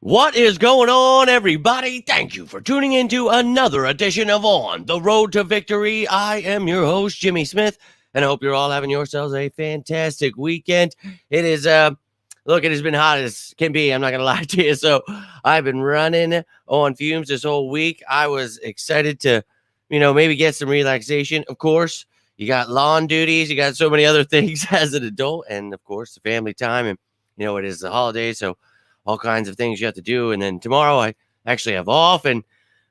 What is going on, everybody? Thank you for tuning into another edition of On the Road to Victory. I am your host, Jimmy Smith, and I hope you're all having yourselves a fantastic weekend. It is, look, it has been hot as can be. I'm not going to lie to you. So I've been running on fumes this whole week. I was excited to, maybe get some relaxation. Of course, you got lawn duties. You got so many other things as an adult, and of course, the family time. And, it is the holidays. So all kinds of things you have to do. And then tomorrow I actually have off but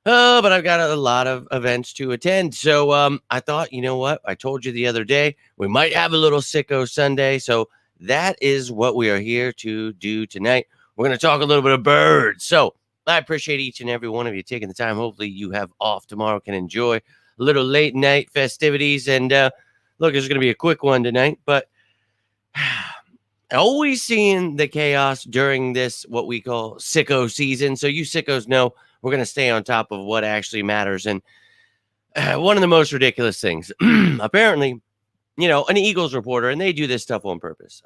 I've got a lot of events to attend. So I thought, you know what? I told you the other day, we might have a little Sicko Sunday. So that is what we are here to do tonight. We're going to talk a little bit of birds. So I appreciate each and every one of you taking the time. Hopefully you have off tomorrow, can enjoy a little late night festivities. And look, it's going to be a quick one tonight, but always seeing the chaos during this, what we call sicko season. So you sickos know we're going to stay on top of what actually matters. And one of the most ridiculous things, apparently, an Eagles reporter, and they do this stuff on purpose.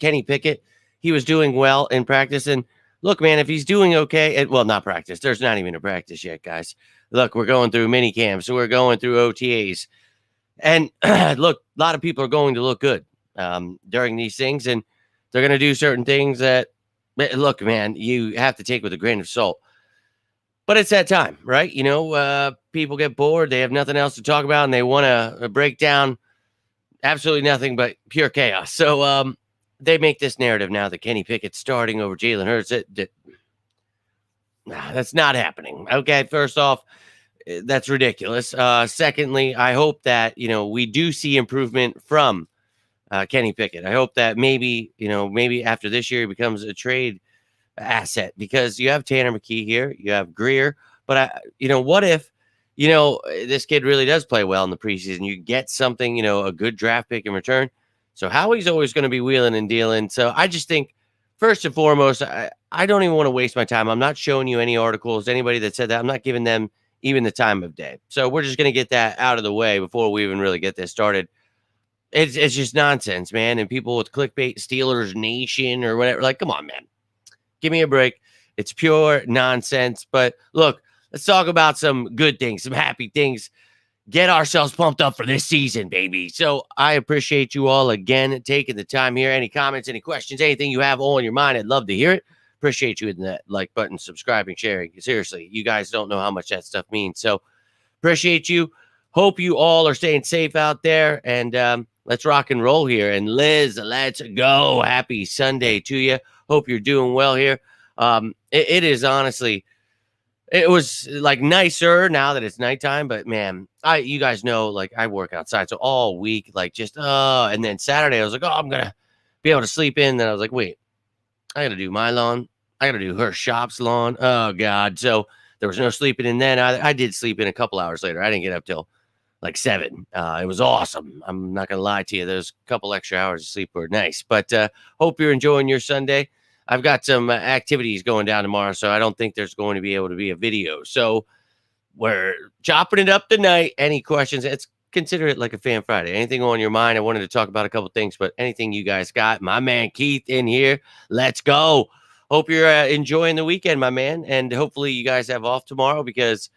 Kenny Pickett, he was doing well in practice. And look, man, if he's doing okay, not practice. There's not even a practice yet, guys. Look, we're going through mini camps. So we're going through OTAs. And look, a lot of people are going to look good during these things, and they're going to do certain things that, look, man, you have to take with a grain of salt. But it's that time, right? People get bored. They have nothing else to talk about, and they want to break down absolutely nothing but pure chaos. So they make this narrative now that Kenny Pickett's starting over Jalen Hurts. That's not happening. Okay, first off, that's ridiculous. Secondly, I hope that, we do see improvement from Kenny Pickett. I hope that maybe after this year he becomes a trade asset, because you have Tanner McKee here, you have Greer, but what if, this kid really does play well in the preseason? You get something, a good draft pick in return. So Howie's always going to be wheeling and dealing. So I just think, first and foremost, I don't even want to waste my time. I'm not showing you any articles. Anybody that said that, I'm not giving them even the time of day. So we're just going to get that out of the way before we even really get this started. It's just nonsense, man. And people with clickbait, Steelers Nation or whatever, like, come on, man. Give me a break. It's pure nonsense. But look, let's talk about some good things, some happy things. Get ourselves pumped up for this season, baby. So I appreciate you all again taking the time here. Any comments, any questions, anything you have on your mind, I'd love to hear it. Appreciate you hitting that like button, subscribing, sharing. Seriously, you guys don't know how much that stuff means. So appreciate you. Hope you all are staying safe out there. And let's rock and roll here. And Liz, let's go. Happy Sunday to you. Hope you're doing well here. It is honestly, it was like nicer now that it's nighttime, but man, you guys know, like, I work outside. So all week, like, just, and then Saturday I was like, I'm going to be able to sleep in. Then I was like, wait, I got to do my lawn. I got to do her shop's lawn. Oh God. So there was no sleeping in then. I did sleep in a couple hours later. I didn't get up till like 7. It was awesome. I'm not going to lie to you. Those couple extra hours of sleep were nice, but hope you're enjoying your Sunday. I've got some activities going down tomorrow, so I don't think there's going to be able to be a video. So we're chopping it up tonight. Any questions? Consider it like a Fan Friday. Anything on your mind? I wanted to talk about a couple things, but anything you guys got? My man Keith in here. Let's go. Hope you're enjoying the weekend, my man, and hopefully you guys have off tomorrow, because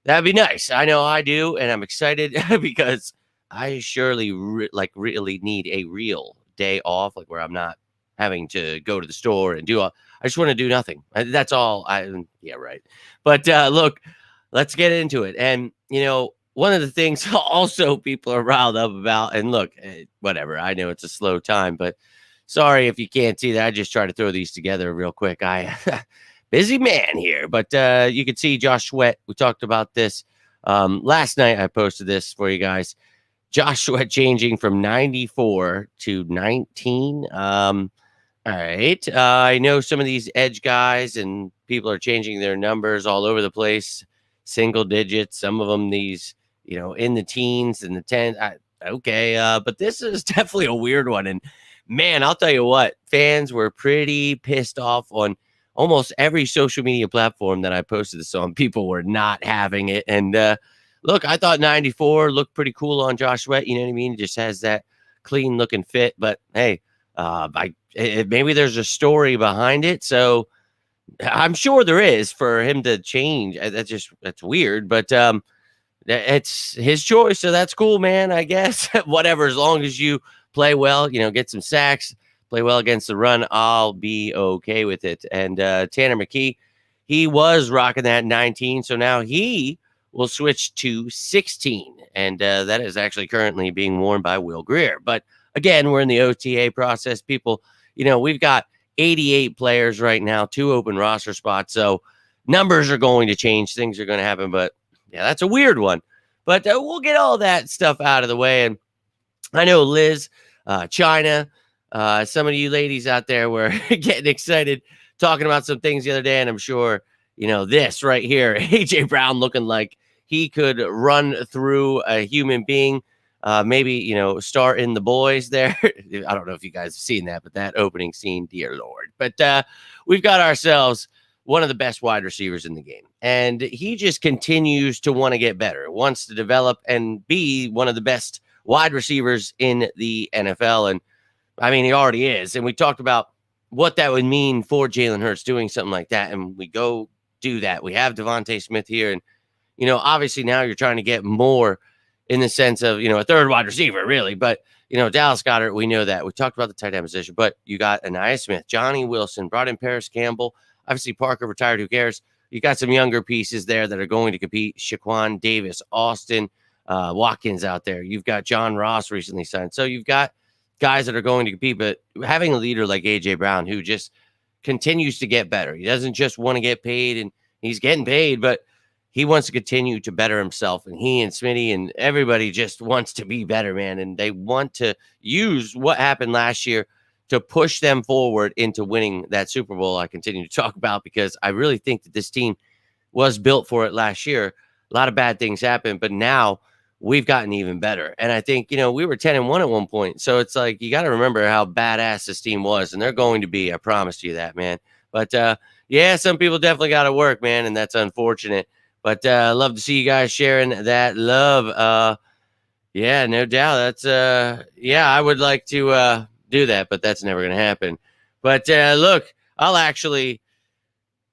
that'd be nice. I know I do, and I'm excited because I surely really need a real day off, like where I'm not having to go to the store and do all. I just want to do nothing. That's all. Yeah, right. But look, let's get into it. And one of the things also people are riled up about, and look, whatever. I know it's a slow time, but sorry if you can't see that. I just try to throw these together real quick. Busy man here, but you can see Josh Sweat. We talked about this last night. I posted this for you guys. Josh Sweat changing from 94 to 19. All right. I know some of these edge guys and people are changing their numbers all over the place. Single digits. Some of them these, in the teens and the 10. Okay. But this is definitely a weird one. And man, I'll tell you what, fans were pretty pissed off on almost every social media platform that I posted this on. People were not having it. And look, I thought 94 looked pretty cool on Josh Sweat. You know what I mean? It just has that clean looking fit. But hey, maybe there's a story behind it. So I'm sure there is for him to change. That's weird, but it's his choice, so that's cool, man. I guess whatever, as long as you play well, get some sacks, play well against the run, I'll be okay with it. And Tanner McKee, he was rocking that 19, so now he will switch to 16, and that is actually currently being worn by Will Greer. But again, we're in the OTA process, people. We've got 88 players right now, 2 open roster spots, so numbers are going to change, things are going to happen, but yeah, that's a weird one. But we'll get all that stuff out of the way. And I know Liz, China, some of you ladies out there were getting excited talking about some things the other day. And I'm sure, this right here, AJ Brown looking like he could run through a human being. Maybe, star in The Boys there. I don't know if you guys have seen that, but that opening scene, dear Lord. But we've got ourselves one of the best wide receivers in the game. And he just continues to want to get better, wants to develop and be one of the best wide receivers in the NFL. And I mean, he already is. And we talked about what that would mean for Jalen Hurts doing something like that. And we go do that. We have Devontae Smith here. And, obviously now you're trying to get more in the sense of, a third wide receiver, really. But, Dallas Goedert, we know that. We talked about the tight end position, but you got Anaya Smith, Johnny Wilson, brought in Paris Campbell. Obviously, Parker retired. Who cares? You got some younger pieces there that are going to compete. Shaquan Davis, Austin Watkins out there. You've got John Ross recently signed. So you've got guys that are going to compete. But having a leader like A.J. Brown who just continues to get better. He doesn't just want to get paid, and he's getting paid, but he wants to continue to better himself. And he and Smitty and everybody just wants to be better, man. And they want to use what happened last year to push them forward into winning that Super Bowl I continue to talk about, because I really think that this team was built for it last year. A lot of bad things happened, but now we've gotten even better. And I think, we were 10-1 at one point. So it's like, you got to remember how badass this team was, and they're going to be, I promise you that, man. But yeah, some people definitely got to work, man. And that's unfortunate, but love to see you guys sharing that love. Yeah, no doubt. That's yeah, I would like to do that, but that's never going to happen. But look, I'll actually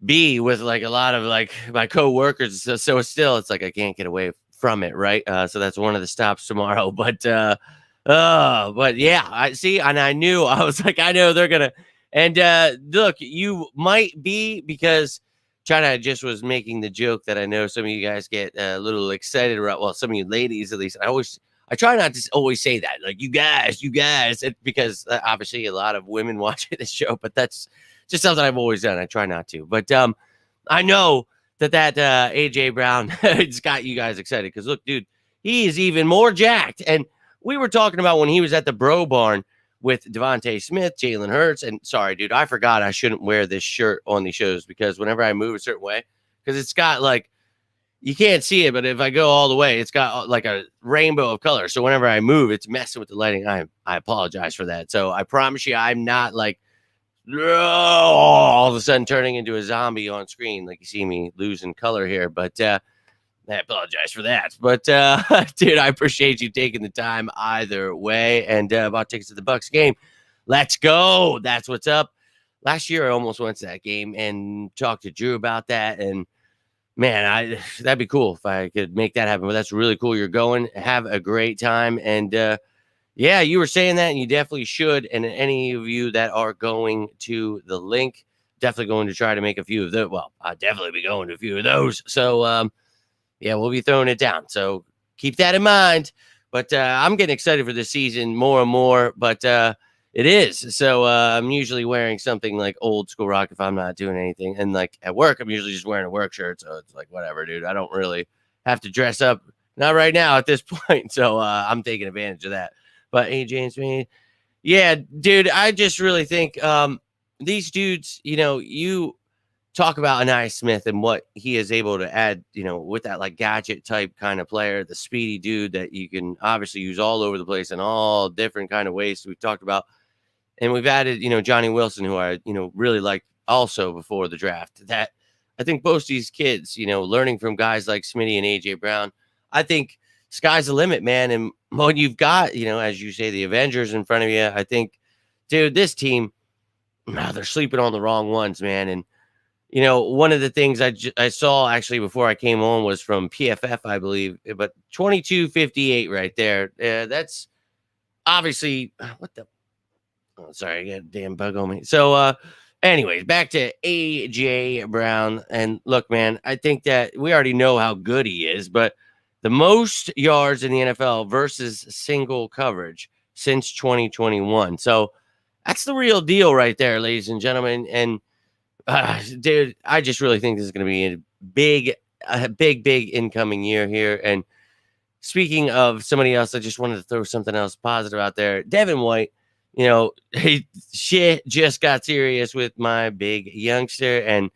be with like a lot of like my co-workers. So still, it's like I can't get away from it, right? So that's one of the stops tomorrow. But yeah, I see, and I knew, I was like, I know they're gonna. And look, you might be, because China just was making the joke that I know some of you guys get a little excited about. Well, some of you ladies, at least. I try not to always say that, like, you guys, because obviously a lot of women watch this show, but that's just something I've always done. I try not to, but I know that AJ Brown has got you guys excited, because look, dude, he is even more jacked. And we were talking about when he was at the Bro Barn with Devontae Smith, Jalen Hurts, and sorry, dude, I forgot I shouldn't wear this shirt on these shows, because whenever I move a certain way, because it's got like, you can't see it, but if I go all the way, it's got like a rainbow of colors. So whenever I move, it's messing with the lighting. I apologize for that. So I promise you, I'm not like all of a sudden turning into a zombie on screen, like you see me losing color here. But I apologize for that. But dude, I appreciate you taking the time either way. And about tickets to the Bucks game, let's go. That's what's up. Last year, I almost went to that game and talked to Drew about that. And man, that'd be cool if I could make that happen. But that's really cool. You're going. Have a great time. And yeah, you were saying that, and you definitely should. And any of you that are going to the link, definitely going to try to make a few of those. Well, I'll definitely be going to a few of those. So yeah, we'll be throwing it down. So keep that in mind. But I'm getting excited for this season more and more. But it is. So I'm usually wearing something like old school rock if I'm not doing anything. And like at work, I'm usually just wearing a work shirt. So it's like, whatever, dude. I don't really have to dress up. Not right now at this point. So I'm taking advantage of that. But AJ and Smith, yeah, dude, I just really think these dudes, you talk about Anaya Smith and what he is able to add, with that like gadget type kind of player, the speedy dude that you can obviously use all over the place in all different kind of ways we've talked about. And we've added, Johnny Wilson, who I, really liked also before the draft. That I think both these kids, learning from guys like Smitty and AJ Brown, I think sky's the limit, man. And when you've got, as you say, the Avengers in front of you, I think, dude, this team, they're sleeping on the wrong ones, man. And, one of the things I saw actually before I came on was from PFF, I believe, but 2258 right there. That's obviously what the. Oh, sorry, I got a damn bug on me. So, anyways, back to AJ Brown. And look, man, I think that we already know how good he is, but the most yards in the NFL versus single coverage since 2021. So that's the real deal right there, ladies and gentlemen. And dude, I just really think this is going to be a big incoming year here. And speaking of somebody else, I just wanted to throw something else positive out there. Devin White, shit just got serious with my big youngster, and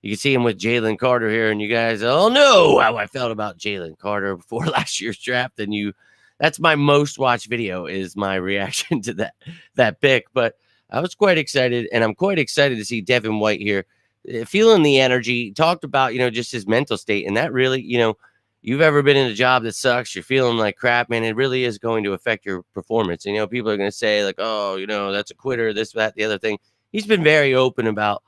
you can see him with Jalen Carter here, and you guys all know how I felt about Jalen Carter before last year's draft. And that's my most watched video, is my reaction to that pick. But I was quite excited, and I'm quite excited to see Devin White here, feeling the energy. Talked about, just his mental state, and that really, you've ever been in a job that sucks, you're feeling like crap, man, it really is going to affect your performance. And, people are going to say like, oh, that's a quitter, this, that, the other thing. He's been very open about,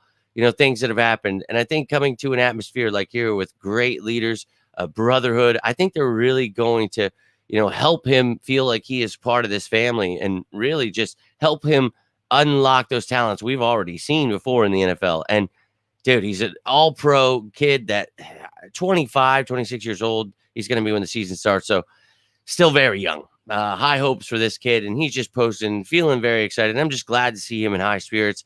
things that have happened. And I think coming to an atmosphere like here with great leaders, a brotherhood, I think they're really going to, help him feel like he is part of this family, and really just help him unlock those talents we've already seen before in the NFL. And dude, he's an all-pro kid that 25, 26 years old. He's going to be when the season starts. So still very young. High hopes for this kid. And he's just posting, feeling very excited. And I'm just glad to see him in high spirits.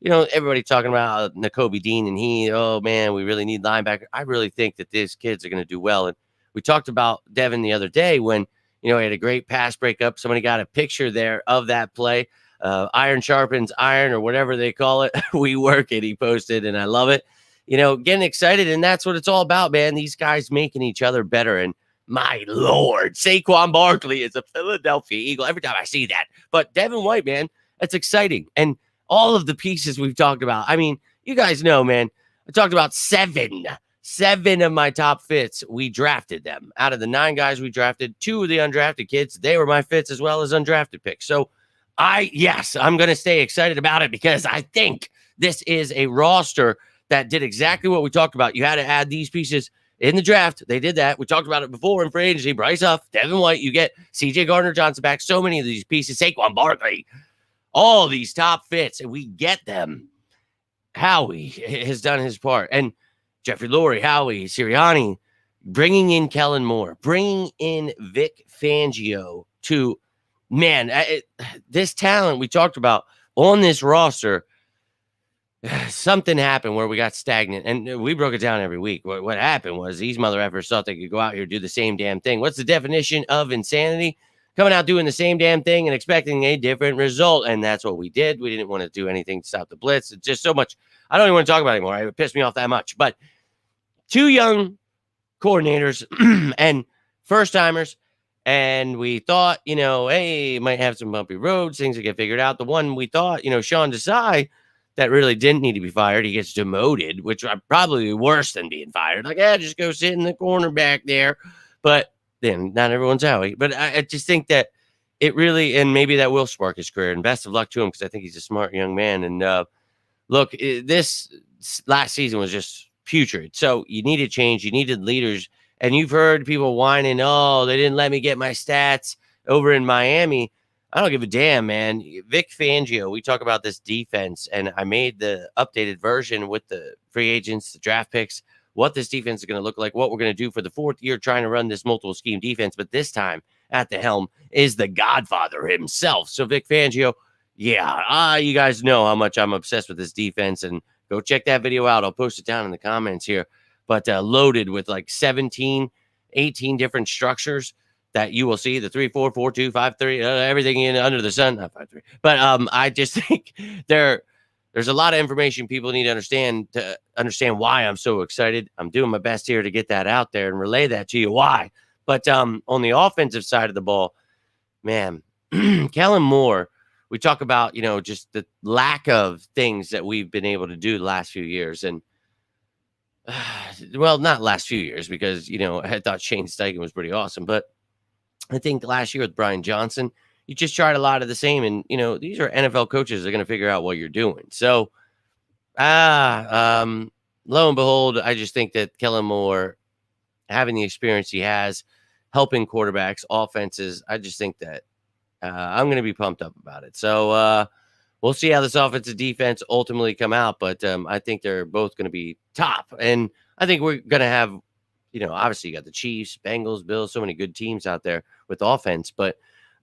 Everybody talking about Nakobe Dean, and oh man, we really need linebacker. I really think that these kids are going to do well. And we talked about Devin the other day when, he had a great pass breakup. Somebody got a picture there of that play. Iron sharpens iron, or whatever they call it. We work it, he posted, and I love it. Getting excited, and that's what it's all about, man. These guys making each other better. And my Lord, Saquon Barkley is a Philadelphia Eagle every time I see that. But Devin White, man, that's exciting. And all of the pieces we've talked about. I mean, you guys know, man, I talked about seven of my top fits. We drafted them. Out of the 9 guys we drafted, 2 of the undrafted kids, they were my fits as well as undrafted picks. So I'm going to stay excited about it, because I think this is a roster that did exactly what we talked about. You had to add these pieces in the draft. They did that. We talked about it before in free agency. Bryce Huff, Devin White, you get CJ Gardner-Johnson back. So many of these pieces, Saquon Barkley, all these top fits, and we get them. Howie has done his part. And Jeffrey Lurie, Howie, Sirianni, bringing in Kellen Moore, bringing in Vic Fangio to, man, this talent we talked about on this roster, something happened where we got stagnant, and we broke it down every week. What happened was these mother effers thought they could go out here and do the same damn thing. What's the definition of insanity? Coming out doing the same damn thing and expecting a different result. And that's what we did. We didn't want to do anything to stop the blitz. It's just so much. I don't even want to talk about it anymore. It pissed me off that much. But 2 young coordinators and first timers. And we thought, hey, might have some bumpy roads, things that get figured out. The one we thought, Sean Desai, that really didn't need to be fired. He gets demoted, which are probably worse than being fired. Like, just go sit in the corner back there. But then not everyone's Howie. But I just think that it really, and maybe that will spark his career. And best of luck to him, because I think he's a smart young man. And look, this last season was just putrid. So you needed change. You needed leaders. And you've heard people whining, oh, they didn't let me get my stats over in Miami. I don't give a damn, man. Vic Fangio, we talk about this defense, and I made the updated version with the free agents, the draft picks, what this defense is going to look like, what we're going to do for the 4th year trying to run this multiple scheme defense. But this time at the helm is the Godfather himself. So Vic Fangio, you guys know how much I'm obsessed with this defense, and go check that video out. I'll post it down in the comments here. But loaded with like 17, 18 different structures that you will see, the 3, 4, 4, 2, 5, 3, everything in under the sun. Not 5, 3. But I just think there's a lot of information people need to understand why I'm so excited. I'm doing my best here to get that out there and relay that to you. Why? But on the offensive side of the ball, man, Kellen Moore, we talk about, just the lack of things that we've been able to do the last few years. And well, not last few years, because, I thought Shane Steichen was pretty awesome. But I think last year with Brian Johnson, you just tried a lot of the same. And, these are NFL coaches that are going to figure out what you're doing. So, lo and behold, I just think that Kellen Moore, having the experience he has, helping quarterbacks, offenses, I just think that I'm going to be pumped up about it. So we'll see how this offensive defense ultimately come out, but I think they're both going to be top. And I think we're going to have, obviously you got the Chiefs, Bengals, Bills, so many good teams out there with offense, but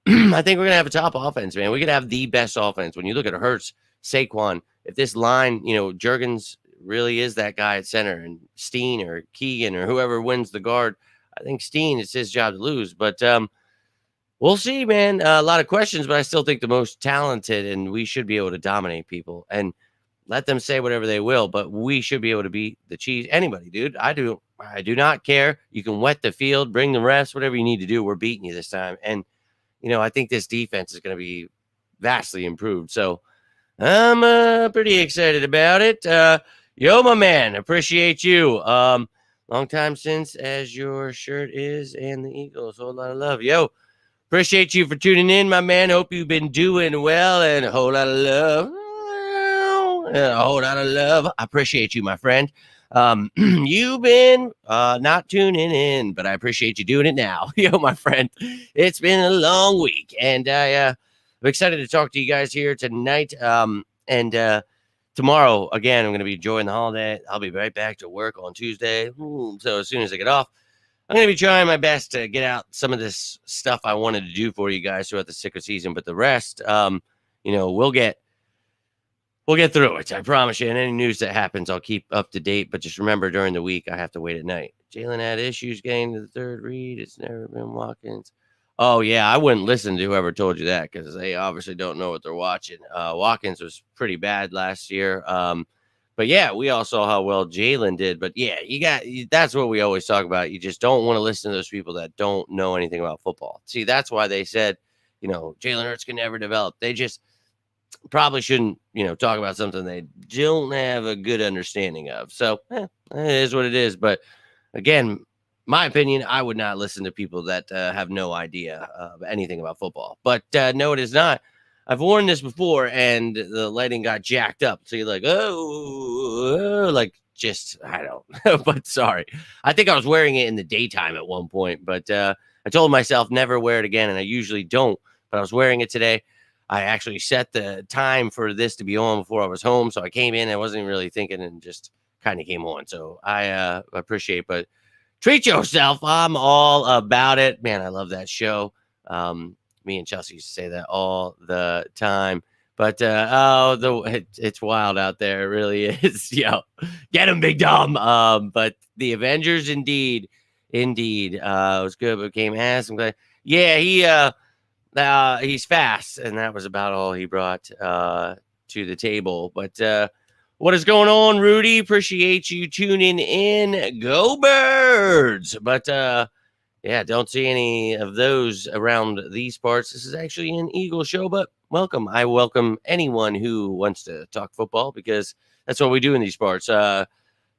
I think we're going to have a top offense, man. We're going to have the best offense. When you look at Hurts, Saquon, if this line, Juergens really is that guy at center, and Steen or Keegan or whoever wins the guard, I think Steen, it's his job to lose. But we'll see, man. A lot of questions, but I still think the most talented, and we should be able to dominate people and let them say whatever they will. But we should be able to beat the Chiefs. Anybody, dude. I do not care. You can wet the field, bring the refs, whatever you need to do. We're beating you this time. And I think this defense is going to be vastly improved. So I'm pretty excited about it. Yo, my man, appreciate you. Long time since, as your shirt is, and the Eagles. Whole lot of love. Yo, appreciate you for tuning in, my man. Hope you've been doing well, and a whole lot of love. A whole lot of love. I appreciate you, my friend. You've been not tuning in, but I appreciate you doing it now. Yo, my friend, it's been a long week, and I'm excited to talk to you guys here tonight. And tomorrow, again, I'm going to be enjoying the holiday. I'll be right back to work on Tuesday. So as soon as I get off, I'm going to be trying my best to get out some of this stuff I wanted to do for you guys throughout the Sicko season, but the rest, we'll get through it. I promise you. And any news that happens, I'll keep up to date. But just remember, during the week, I have to wait at night. Jalen had issues getting to the third read. It's never been Watkins. Oh, yeah. I wouldn't listen to whoever told you that, because they obviously don't know what they're watching. Watkins was pretty bad last year. But yeah, we all saw how well Jalen did. But yeah, that's what we always talk about. You just don't want to listen to those people that don't know anything about football. See, that's why they said, Jalen Hurts can never develop. They just probably shouldn't, talk about something they don't have a good understanding of. So it is what it is. But again, my opinion, I would not listen to people that have no idea of anything about football. But no, it is not. I've worn this before, and the lighting got jacked up. So you're like, I don't know. But sorry. I think I was wearing it in the daytime at one point. But I told myself never wear it again, and I usually don't. But I was wearing it today. I actually set the time for this to be on before I was home. So I came in, I wasn't really thinking, and just kind of came on. So I appreciate, but treat yourself. I'm all about it. Man, I love that show. Me and Chelsea used to say that all the time. But it's wild out there. It really is. Yo, get him, Big Dom. But the Avengers, indeed. It was good, but became ass. I'm glad. Yeah, he's fast, and that was about all he brought to the table. But what is going on, Rudy? Appreciate you tuning in. Go Birds! But yeah, don't see any of those around these parts. This is actually an Eagle show, but welcome. I welcome anyone who wants to talk football, because that's what we do in these parts.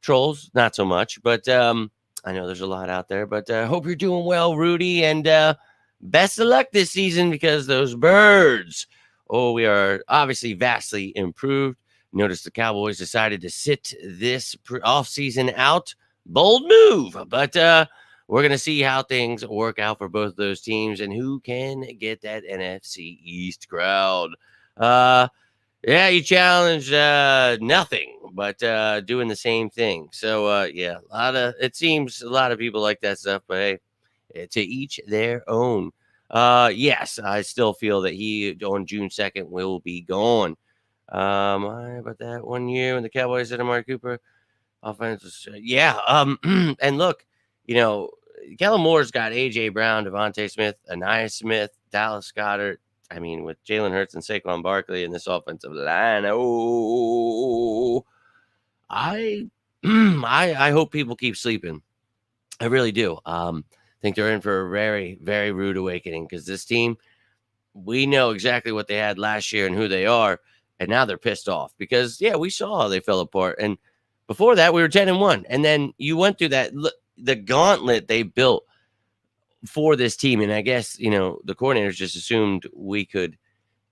Trolls, not so much, but I know there's a lot out there. But hope you're doing well, Rudy, and best of luck this season, because those Birds, we are obviously vastly improved. Notice the Cowboys decided to sit this offseason out. Bold move, but we're going to see how things work out for both of those teams and who can get that NFC East crowd. Yeah, you challenged nothing, but doing the same thing. So, yeah, it seems a lot of people like that stuff, but hey, to each their own. Yes, I still feel that he on June 2nd will be gone. About that 1 year when the Cowboys had Amari Cooper offense. Yeah. And look, Kellen Moore's got AJ Brown, Devontae Smith, Anaya Smith, Dallas Goedert. I mean, with Jalen Hurts and Saquon Barkley in this offensive line. I hope people keep sleeping. I really do. Think they're in for a very, very rude awakening, because this team, we know exactly what they had last year and who they are, and now they're pissed off because, yeah, we saw how they fell apart. And before that, we were 10-1, and then you went through the gauntlet they built for this team, and I guess the coordinators just assumed we could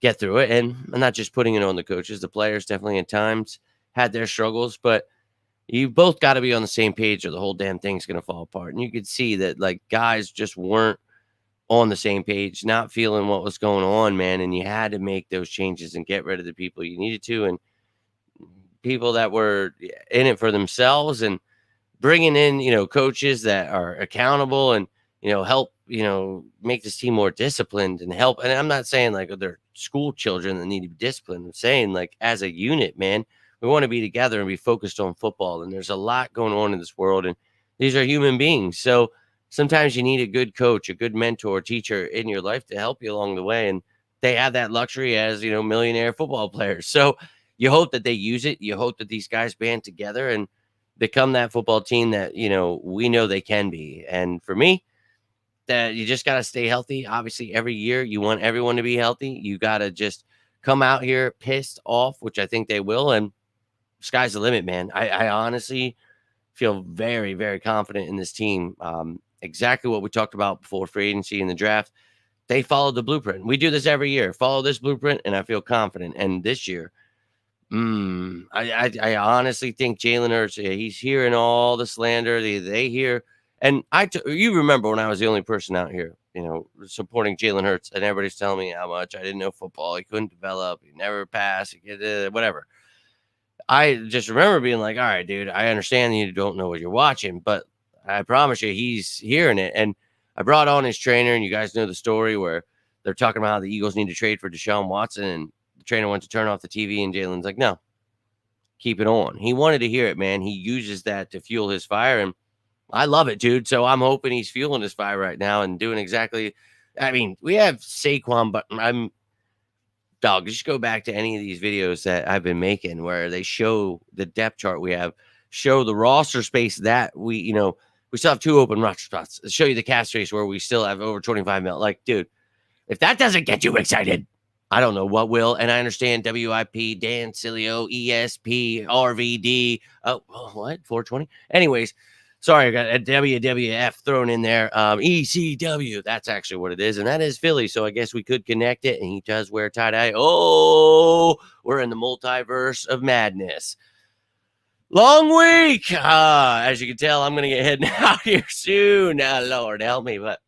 get through it, and I'm not just putting it on the coaches. The players definitely at times had their struggles, but You both got to be on the same page or the whole damn thing's going to fall apart. And you could see that like guys just weren't on the same page, not feeling what was going on, man. And you had to make those changes and get rid of the people you needed to, and people that were in it for themselves, and bringing in, coaches that are accountable and, help, make this team more disciplined and help. And I'm not saying like they're school children that need to be disciplined. I'm saying like as a unit, man, we want to be together and be focused on football. And there's a lot going on in this world, and these are human beings. So sometimes you need a good coach, a good mentor, teacher in your life to help you along the way. And they have that luxury as, millionaire football players. So you hope that they use it. You hope that these guys band together and become that football team that, we know they can be. And for me, that you just got to stay healthy. Obviously, every year you want everyone to be healthy. You got to just come out here pissed off, which I think they will. And sky's the limit, man. I honestly feel very, very confident in this team. Exactly what we talked about before free agency and the draft. They followed the blueprint. We do this every year. Follow this blueprint, and I feel confident. And this year, I honestly think Jalen Hurts, he's hearing all the slander they hear. And you remember when I was the only person out here, supporting Jalen Hurts, and everybody's telling me how much I didn't know football. He couldn't develop. He never passed. He could, whatever. I just remember being like, all right, dude, I understand you don't know what you're watching, but I promise you he's hearing it. And I brought on his trainer, and you guys know the story where they're talking about how the Eagles need to trade for Deshaun Watson, and the trainer went to turn off the TV, and Jalen's like, no, keep it on. He wanted to hear it, man. He uses that to fuel his fire, and I love it, dude. So I'm hoping he's fueling his fire right now and doing exactly. I mean, we have Saquon, but just go back to any of these videos that I've been making where they show the depth chart we have, show the roster space that we still have 2 open roster spots. Show you the cap space where we still have over 25 mil. Like, dude, if that doesn't get you excited, I don't know what will. And I understand WIP, Dan Cilio, ESP, RVD. Oh, what? 420? Anyways, sorry, I got a WWF thrown in there. ECW. That's actually what it is. And that is Philly. So I guess we could connect it. And he does wear tie-dye. Oh, we're in the multiverse of madness. Long week. As you can tell, I'm going to get heading out here soon. Lord help me. But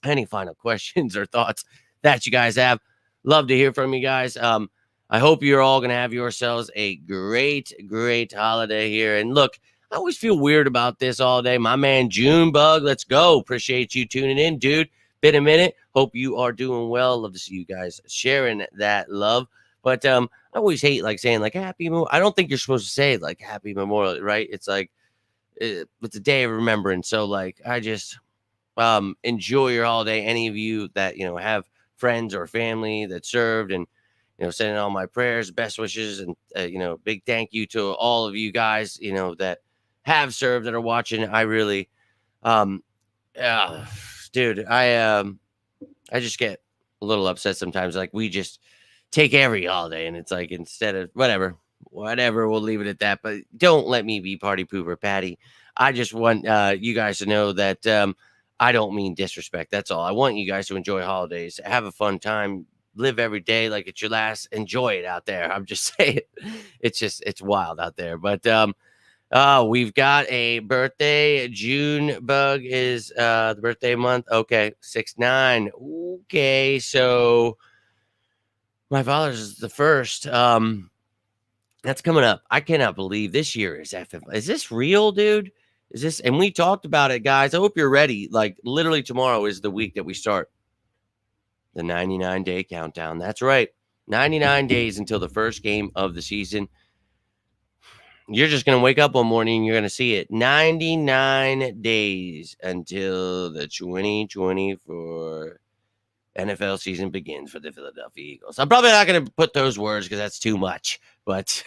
any final questions or thoughts that you guys have, love to hear from you guys. I hope you're all going to have yourselves a great, great holiday here. And look, I always feel weird about this all day. My man, Junebug, let's go. Appreciate you tuning in, dude. Been a minute. Hope you are doing well. Love to see you guys sharing that love. But I always hate like saying like happy Memorial. I don't think you're supposed to say like happy Memorial, right? It's like it's a day of remembrance. So like I just enjoy your holiday. Any of you that have friends or family that served, and sending all my prayers, best wishes, and big thank you to all of you guys that have served, that are watching. I really dude, I just get a little upset sometimes. Like we just take every holiday, and it's like instead of whatever, we'll leave it at that. But don't let me be party pooper Patty. I just want you guys to know that I don't mean disrespect. That's all. I want you guys to enjoy holidays, have a fun time, live every day like it's your last. Enjoy it out there. I'm just saying, it's wild out there. But we've got a birthday. Junebug is the birthday month. Okay, 6'9". Okay, so my father's is the first. That's coming up. I cannot believe this year is FF. Is this real, dude? Is this? And we talked about it, guys. I hope you're ready. Like literally tomorrow is the week that we start the 99-day countdown. That's right. 99 days until the first game of the season. You're just going to wake up one morning and you're going to see it. 99 days until the 2024 NFL season begins for the Philadelphia Eagles. I'm probably not going to put those words because that's too much, but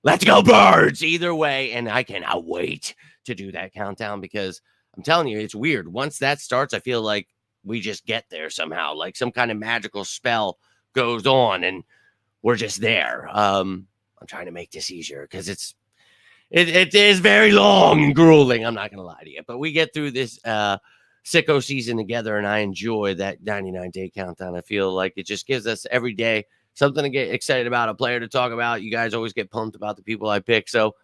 let's go Birds either way. And I cannot wait to do that countdown because I'm telling you, it's weird. Once that starts, I feel like we just get there somehow, like some kind of magical spell goes on and we're just there. I'm trying to make this easier because it is very long and grueling. I'm not going to lie to you, but we get through this Sicko season together, and I enjoy that 99-day countdown. I feel like it just gives us every day something to get excited about, a player to talk about. You guys always get pumped about the people I pick. So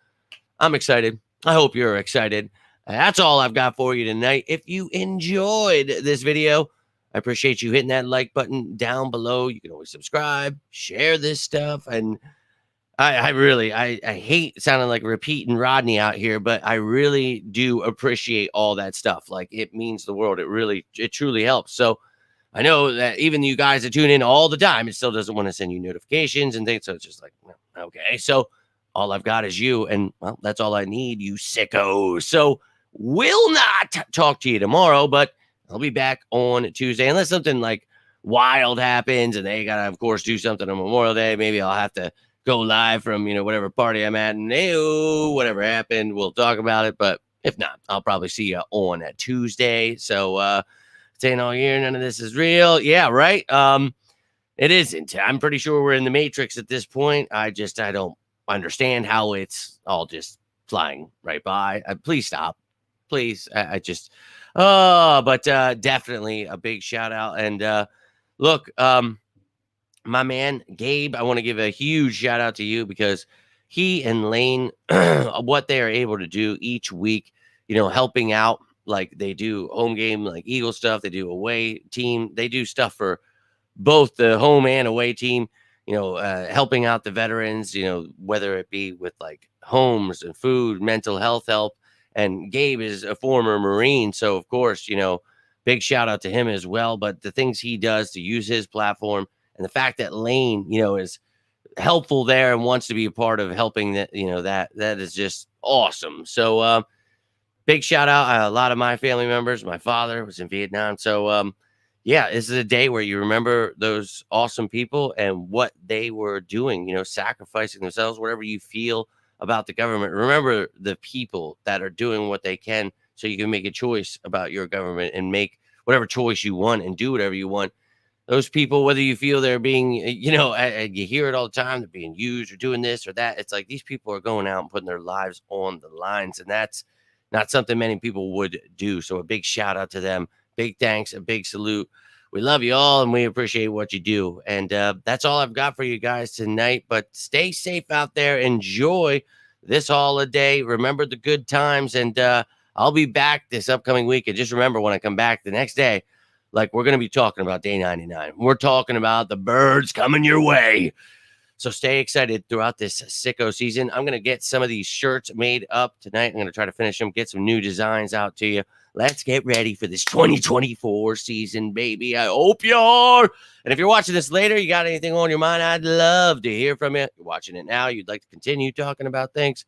I'm excited. I hope you're excited. That's all I've got for you tonight. If you enjoyed this video, I appreciate you hitting that like button down below. You can always subscribe, share this stuff, and I really hate sounding like repeating Rodney out here, but I really do appreciate all that stuff. Like, it means the world. It truly helps. So I know that even you guys that tune in all the time, it still doesn't want to send you notifications and things. So it's just like, okay. So all I've got is you, and well, that's all I need, you sickos. So will not talk to you tomorrow, but I'll be back on Tuesday unless something like wild happens and they gotta, of course, do something on Memorial Day. Maybe I'll have to go live from whatever party I'm at, and whatever happened, we'll talk about it. But if not, I'll probably see you on a Tuesday. So saying all year none of this is real. Yeah, right. It isn't. I'm pretty sure we're in the Matrix at this point. I don't understand how it's all just flying right by. Please stop. Please. But definitely a big shout out. And look, my man Gabe, I want to give a huge shout out to you, because he and Lane, what they are able to do each week, helping out. Like, they do home game, like Eagle stuff. They do away team. They do stuff for both the home and away team, helping out the veterans, whether it be with like homes and food, mental health help. And Gabe is a former Marine. So, of course, big shout out to him as well. But the things he does to use his platform, and the fact that Lane, is helpful there and wants to be a part of helping that, that is just awesome. So, big shout out. A lot of my family members, my father was in Vietnam. So, yeah, this is a day where you remember those awesome people and what they were doing, sacrificing themselves, whatever you feel about the government. Remember the people that are doing what they can so you can make a choice about your government and make whatever choice you want and do whatever you want. Those people, whether you feel they're being, you hear it all the time, they're being used or doing this or that. It's like these people are going out and putting their lives on the lines, and that's not something many people would do. So a big shout out to them. Big thanks, a big salute. We love you all, and we appreciate what you do. And that's all I've got for you guys tonight. But stay safe out there. Enjoy this holiday. Remember the good times. And I'll be back this upcoming week. And just remember, when I come back the next day, like, we're going to be talking about day 99. We're talking about the birds coming your way. So stay excited throughout this Sicko season. I'm going to get some of these shirts made up tonight. I'm going to try to finish them, get some new designs out to you. Let's get ready for this 2024 season, baby. I hope you are. And if you're watching this later, you got anything on your mind, I'd love to hear from you. You're watching it now, you'd like to continue talking about things,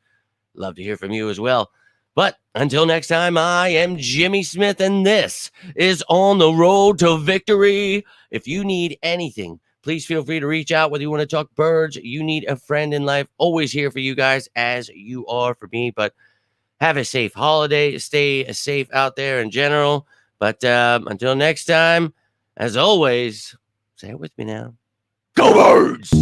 love to hear from you as well. But until next time, I am Jimmy Smith, and this is On the Road to Victory. If you need anything, please feel free to reach out, whether you want to talk birds, you need a friend in life. Always here for you guys, as you are for me. But have a safe holiday. Stay safe out there in general. But until next time, as always, say it with me now. Go Birds!